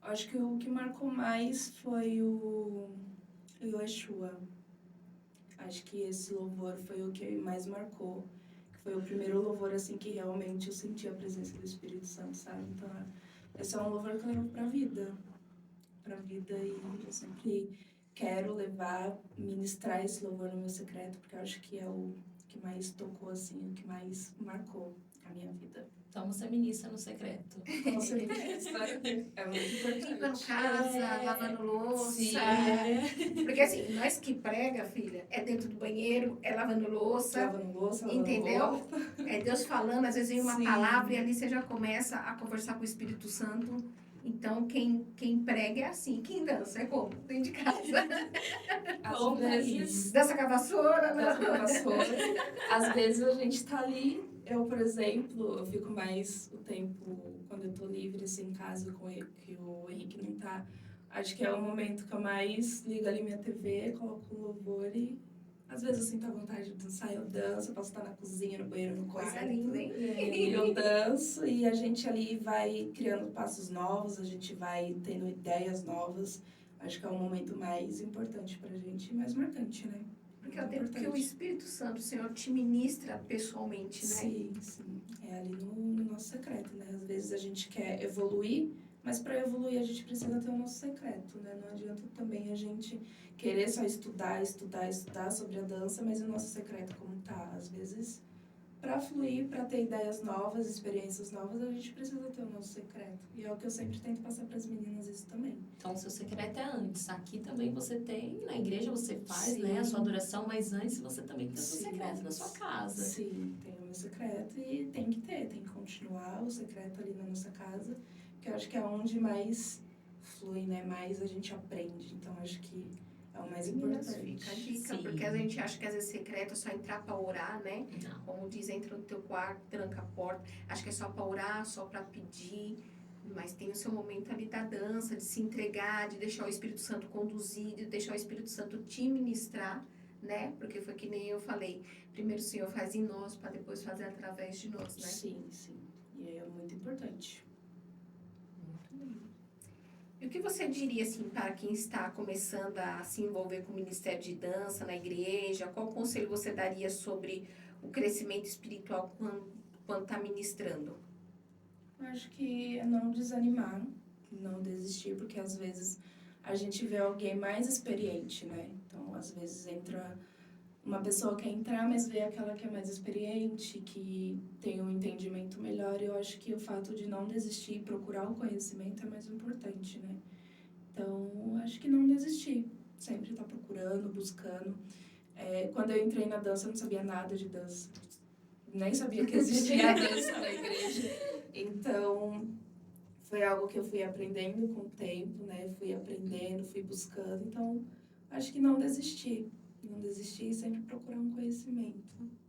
Acho que o que marcou mais foi o Yeshua. Acho que esse louvor foi o que mais marcou. Foi o primeiro louvor, assim, que realmente eu senti a presença do Espírito Santo, sabe? Então, esse é um louvor que eu levo pra vida. E eu sempre quero ministrar esse louvor no meu secreto, porque eu acho que é o que mais tocou, assim, o que mais marcou a minha vida. Então você ministra no secreto. Com certeza. É muito importante. Limpando casa, lavando louça. Sim. Porque assim, nós que prega, filha, é dentro do banheiro, é lavando louça. Lavando louça, lavando Entendeu? roupa. É Deus falando, às vezes vem uma Sim. palavra e ali você já começa a conversar com o Espírito Santo. Então, quem prega é assim. Quem dança é como? Dentro de casa. Às vezes... Dança com a vassoura, né? Dança com a vassoura. Às vezes a gente tá ali, eu, por exemplo, eu fico mais o tempo, quando eu tô livre, assim, em casa, que o Henrique não tá. Acho que é o momento que eu mais ligo ali minha TV, coloco o louvor e... Às vezes eu sinto a vontade de dançar, eu danço, eu posso estar na cozinha, no banheiro, no quarto. Coisa linda, hein? E eu danço e a gente ali vai criando passos novos, a gente vai tendo ideias novas. Acho que é o momento mais importante pra gente e mais marcante, né? Porque é o tempo que o Espírito Santo, o Senhor, te ministra pessoalmente, né? Sim, sim. É ali no nosso secreto, né? Às vezes a gente quer evoluir, mas para evoluir a gente precisa ter o nosso secreto, né? Não adianta também a gente querer só estudar sobre a dança, mas o nosso secreto como tá. Às vezes, para fluir, para ter ideias novas, experiências novas, a gente precisa ter o nosso secreto. E é o que eu sempre tento passar para as meninas isso também. Então, o seu secreto é antes. Aqui também você tem, na igreja você faz, Sim. né, a sua adoração, mas antes você também tem o seu Sim. secreto na sua casa. Sim, tem o meu secreto e tem que continuar o secreto ali na nossa casa, que eu acho que é onde mais flui, né? Mais a gente aprende. Então, acho que É o mais Meninas, importante. fica a dica, Sim. porque a gente acha que às vezes secreto é só entrar pra orar, né? Não. Como diz, entra no teu quarto, tranca a porta. Acho que é só pra orar, só pra pedir. Mas tem o seu momento ali da dança, de se entregar, de deixar o Espírito Santo conduzir, de deixar o Espírito Santo te ministrar, né? Porque foi que nem eu falei. Primeiro o Senhor faz em nós, para depois fazer através de nós, né? Sim, sim. E é muito importante. E o que você diria, assim, para quem está começando a se envolver com o Ministério de Dança na igreja? Qual conselho você daria sobre o crescimento espiritual quando está ministrando? Eu acho que é não desanimar, não desistir, porque às vezes a gente vê alguém mais experiente, né? Então, às vezes entra uma pessoa que quer entrar, mas vê aquela que é mais experiente, que tem um entendimento melhor. Eu acho que o fato de não desistir e procurar o conhecimento é mais importante, né? Então, acho que não desistir. Sempre estar procurando, buscando. Quando eu entrei na dança, eu não sabia nada de dança. Nem sabia que existia a dança na igreja. Então, foi algo que eu fui aprendendo com o tempo, né? Fui aprendendo, fui buscando. Então, acho que não desistir. Não desistir e sempre procurar um conhecimento.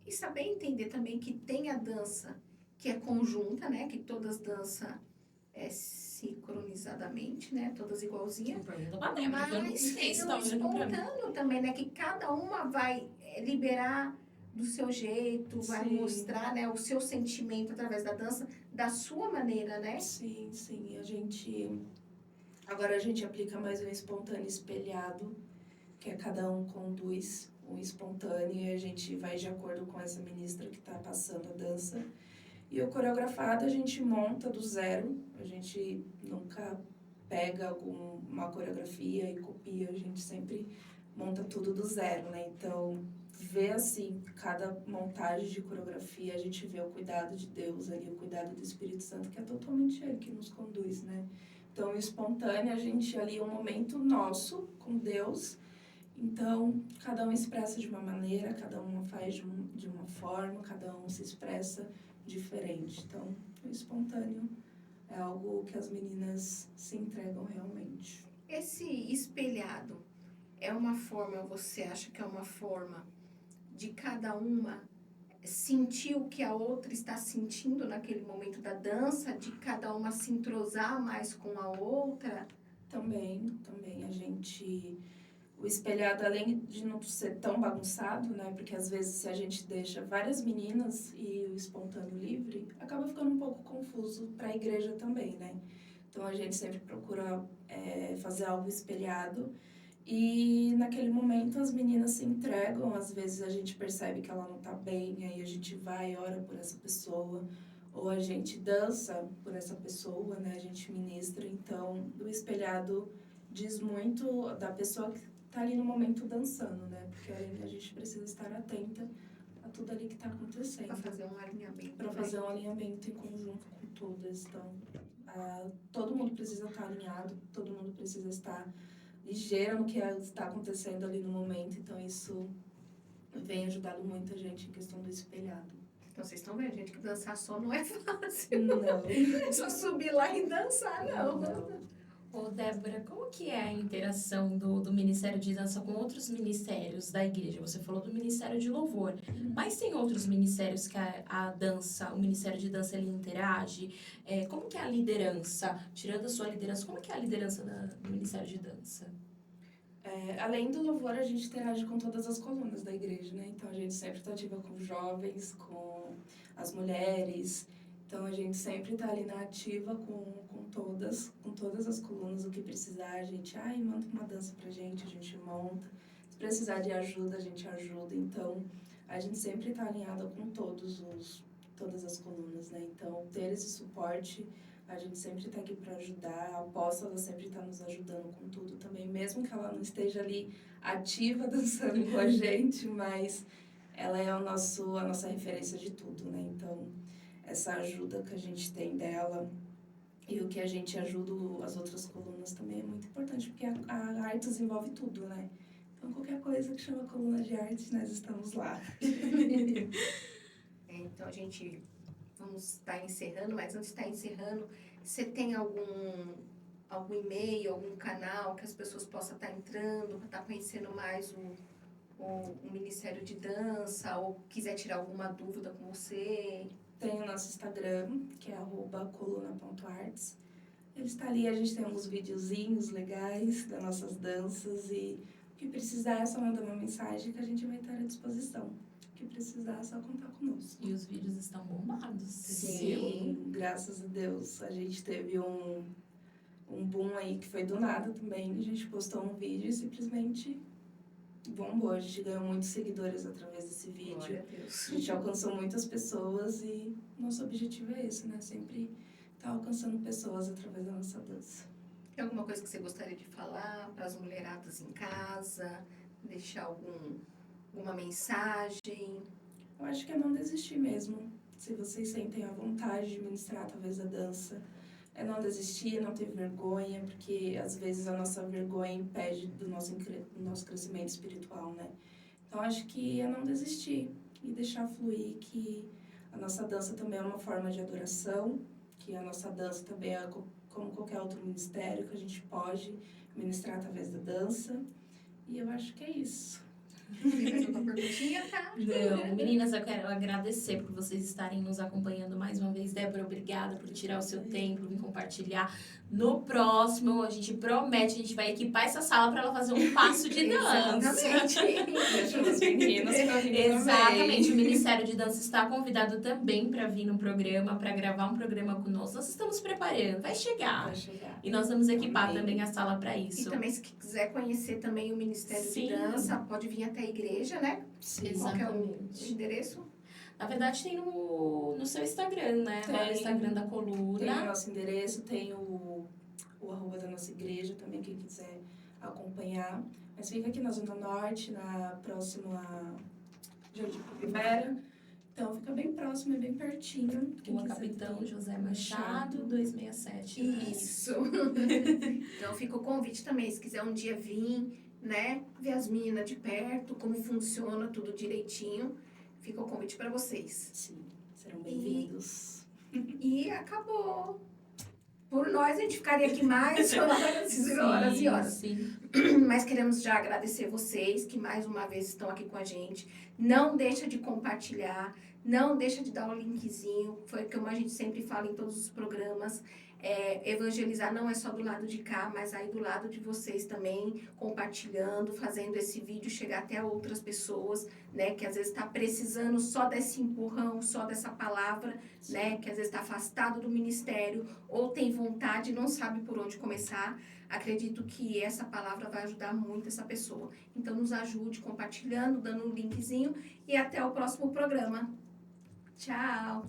E saber entender também que tem a dança que é conjunta, né? Que todas dançam sincronizadamente, né? Todas igualzinhas. Pergunta pra Débora, que eu não Mas sei tem se o tá olhando pra mim. espontâneo também, né? Que cada uma vai liberar do seu jeito, vai Sim. mostrar, né, o seu sentimento através da dança, da sua maneira, né? Sim, sim. Agora a gente aplica mais um espontâneo espelhado, que é cada um conduz um espontâneo e a gente vai de acordo com essa ministra que está passando a dança. E o coreografado a gente monta do zero, a gente nunca pega uma coreografia e copia, a gente sempre monta tudo do zero, né? Então, ver assim, cada montagem de coreografia, a gente vê o cuidado de Deus ali, o cuidado do Espírito Santo, que é totalmente Ele que nos conduz, né? Então, o espontâneo, a gente ali é um momento nosso com Deus. Então, cada um expressa de uma maneira, cada um faz de uma forma, cada um se expressa diferente. Então, o espontâneo é algo que as meninas se entregam realmente. Esse espelhado é uma forma, você acha que é uma forma de cada uma sentir o que a outra está sentindo naquele momento da dança, de cada uma se entrosar mais com a outra? Também o espelhado, além de não ser tão bagunçado, né? Porque às vezes se a gente deixa várias meninas e o espontâneo livre, acaba ficando um pouco confuso para a igreja também, né? Então a gente sempre procura fazer algo espelhado e naquele momento as meninas se entregam, às vezes a gente percebe que ela não tá bem, aí a gente vai e ora por essa pessoa, ou a gente dança por essa pessoa, né? A gente ministra, então o espelhado diz muito da pessoa que tá ali no momento dançando, né? Porque a gente precisa estar atenta a tudo ali que tá acontecendo. Para fazer um alinhamento. Para fazer um alinhamento em conjunto com todas. Então, todo mundo precisa estar alinhado, todo mundo precisa estar ligeiro no que está acontecendo ali no momento. Então, isso vem ajudando muito a gente em questão do espelhado. Então, vocês estão vendo, gente, que dançar só não é fácil. Não. É só subir lá e dançar, não. Ô, Débora, como que é a interação do Ministério de Dança com outros ministérios da igreja? Você falou do Ministério de Louvor, mas tem outros ministérios que a dança, o Ministério de Dança, ele interage? Como que é a liderança? Tirando a sua liderança, como que é a liderança do Ministério de Dança? Além do louvor, a gente interage com todas as colunas da igreja, né? Então, a gente sempre está ativa com os jovens, com as mulheres. Então, a gente sempre está ali na ativa com todas as colunas, o que precisar, a gente, manda uma dança pra gente, a gente monta. Se precisar de ajuda, a gente ajuda. Então, a gente sempre está alinhada com todas as colunas, né? Então, ter esse suporte, a gente sempre está aqui para ajudar. A apóstola sempre está nos ajudando com tudo também, mesmo que ela não esteja ali ativa dançando com a gente, mas ela é a nossa referência de tudo, né? Então, essa ajuda que a gente tem dela e o que a gente ajuda as outras colunas também é muito importante, porque a Artes envolve tudo, né? Então, qualquer coisa que chama coluna de artes, nós estamos lá. Então, a gente vamos estar encerrando, mas antes de estar encerrando, você tem algum algum e-mail, algum canal que as pessoas possam estar entrando, para estar conhecendo mais o Ministério de Dança, ou quiser tirar alguma dúvida com você? Tem o nosso Instagram, que é @coluna.arts. Ele está ali, a gente tem alguns videozinhos legais das nossas danças e o que precisar é só mandar uma mensagem que a gente vai estar à disposição. O que precisar é só contar conosco. E os vídeos estão bombados. Sim, graças a Deus. A gente teve um boom aí que foi do nada também. A gente postou um vídeo e simplesmente bombou. A gente ganhou muitos seguidores através desse vídeo. Glória a Deus. A gente alcançou muitas pessoas e nosso objetivo é esse, né? Sempre estar alcançando pessoas através da nossa dança. Tem alguma coisa que você gostaria de falar para as mulheradas em casa? Deixar alguma mensagem? Eu acho que é não desistir mesmo. Se vocês sentem a vontade de ministrar através da dança, é não desistir, é não ter vergonha, porque às vezes a nossa vergonha impede do nosso crescimento espiritual, né? Então acho que é não desistir e deixar fluir, que a nossa dança também é uma forma de adoração, que a nossa dança também é como qualquer outro ministério, que a gente pode ministrar através da dança. E eu acho que é isso. Tem mais alguma perguntinha, tá? Não, meninas, eu quero agradecer por vocês estarem nos acompanhando mais uma vez. Débora, obrigada por tirar o seu tempo, vir compartilhar. No próximo, a gente promete, a gente vai equipar essa sala para ela fazer um passo de dança. Exatamente. Deixa as meninas pra vir Exatamente, o também. Ministério de Dança está convidado também para vir no programa, para gravar um programa conosco. Nós estamos preparando, vai chegar. Vai chegar. E nós vamos equipar Amém. também a sala para E isso. também, se quiser conhecer também o Ministério Sim. de Dança, pode vir até a igreja, né? Sim. Qual que é o Exatamente. endereço? Na verdade, tem no seu Instagram, né? Lá no Tem. Instagram da Tem o Coluna. nosso endereço, tem o arroba da nossa igreja também, quem quiser acompanhar. Mas fica aqui na Zona Norte, próximo a Jardim Primavera. Então fica bem próximo, é bem pertinho. Quem Rua quiser Capitão vir. José Machado, 267. né? Isso. Então fica o convite também, se quiser um dia vir, né? Ver as meninas de perto, como funciona tudo direitinho. Fica o convite para vocês. Sim, serão bem-vindos. E acabou. Por nós, a gente ficaria aqui mais horas e horas. Sim. Mas queremos já agradecer vocês que mais uma vez estão aqui com a gente. Não deixa de compartilhar, não deixa de dar um linkzinho. Foi como a gente sempre fala em todos os programas. Evangelizar não é só do lado de cá, mas aí do lado de vocês também, compartilhando, fazendo esse vídeo chegar até outras pessoas, né? Que às vezes está precisando só desse empurrão, só dessa palavra, né? Que às vezes está afastado do ministério ou tem vontade e não sabe por onde começar. Acredito que essa palavra vai ajudar muito essa pessoa. Então, nos ajude compartilhando, dando um linkzinho e até o próximo programa. Tchau!